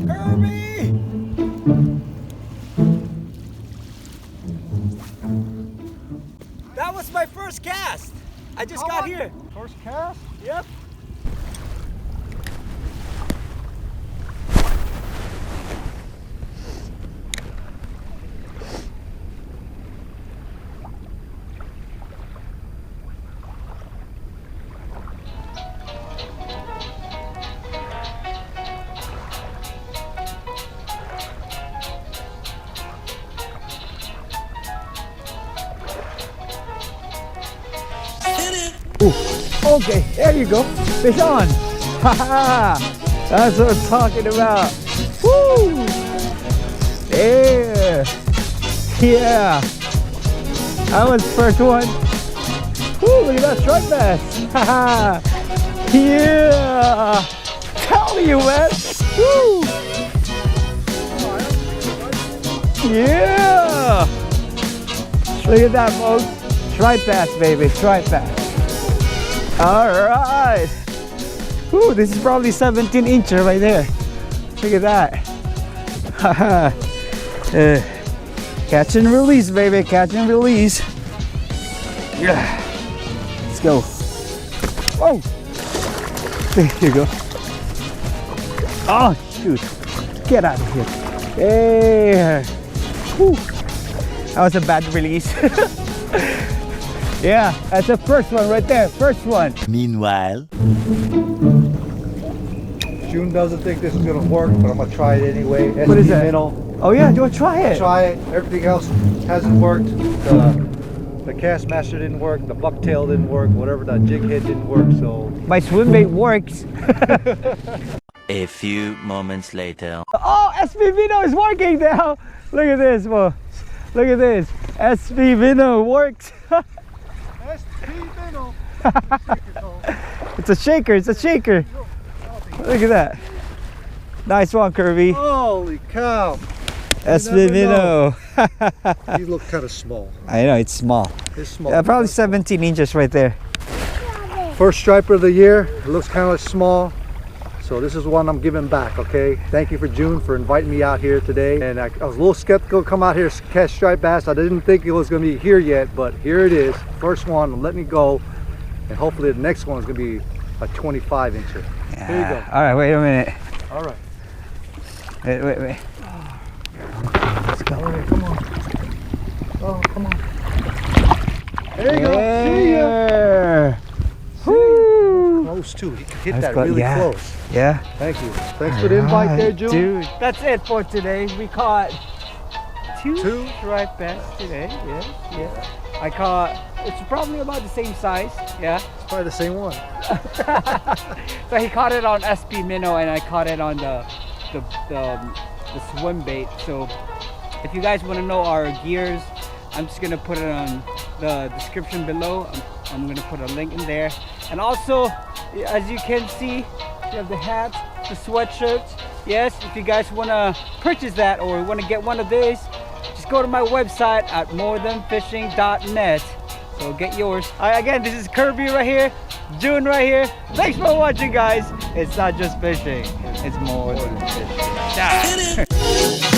Kerby! That was my first cast. I just got here. First cast? Yep. Ooh, okay, there you go. Fish on. Haha. That's what I'm talking about. Woo! Yeah. Yeah. That was the first one. Woo, look at that striped bass. Haha. Yeah. Tell you, man. Woo. Yeah. Look at that, folks. Striped bass, baby. Striped bass. All right. Ooh, this is probably 17 incher right there. Look at that. Catch and release, baby. Catch and release. Yeah. Let's go. Whoa. There you go. Oh, shoot. Get out of here. There. Whew. That was a bad release. Yeah, that's the first one right there. First one. Meanwhile, June doesn't think this is gonna work, but I'm gonna try it anyway. What is that? Minnow. Oh yeah, do I try it? Try it. Everything else hasn't worked. The cast master didn't work. The bucktail didn't work. Whatever, that jig head didn't work. So My swim bait works. a few moments later. Oh, SB Vino is working now. Look at this, whoa. Look at this. SB Vino works. It's a shaker, it's a shaker. Look at that. Nice one, Kerby. holy cow! SB Vino. You look kind of small. I know, it's small. It's small. Yeah, probably 17 inches right there. First striper of the year. It looks kind of small. So this is one I'm giving back, okay? Thank you for June for inviting me out here today. And I was a little skeptical to come out here to catch striped bass. I didn't think it was gonna be here yet, but here it is. First one, let me go. And hopefully the next one is gonna be a 25 incher. Yeah. Here you go. All right, wait a minute. All right. Wait. Let's go. All right, come on. Oh, come on. There you go. See ya. Yeah. See ya. Woo. Close too. He could hit That's that good, really yeah. close. Yeah. Thank you. Thanks for the invite there, June. Dude, that's it for today. We caught two Two? striped bass today. Yeah. I caught, it's probably about the same size. Yeah. It's probably the same one. So he caught it on SP Minnow and I caught it on the swim bait. So if you guys want to know our gears, I'm just gonna put it on the description below. I'm gonna put a link in there. And also, as you can see, you have the hat, the sweatshirt. Yes, if you guys want to purchase that or want to get one of these, just go to my website at morethanfishing.net. So get yours. Again, this is Kerby right here, June right here. Thanks for watching, guys. It's not just fishing, it's more than fishing. Yeah.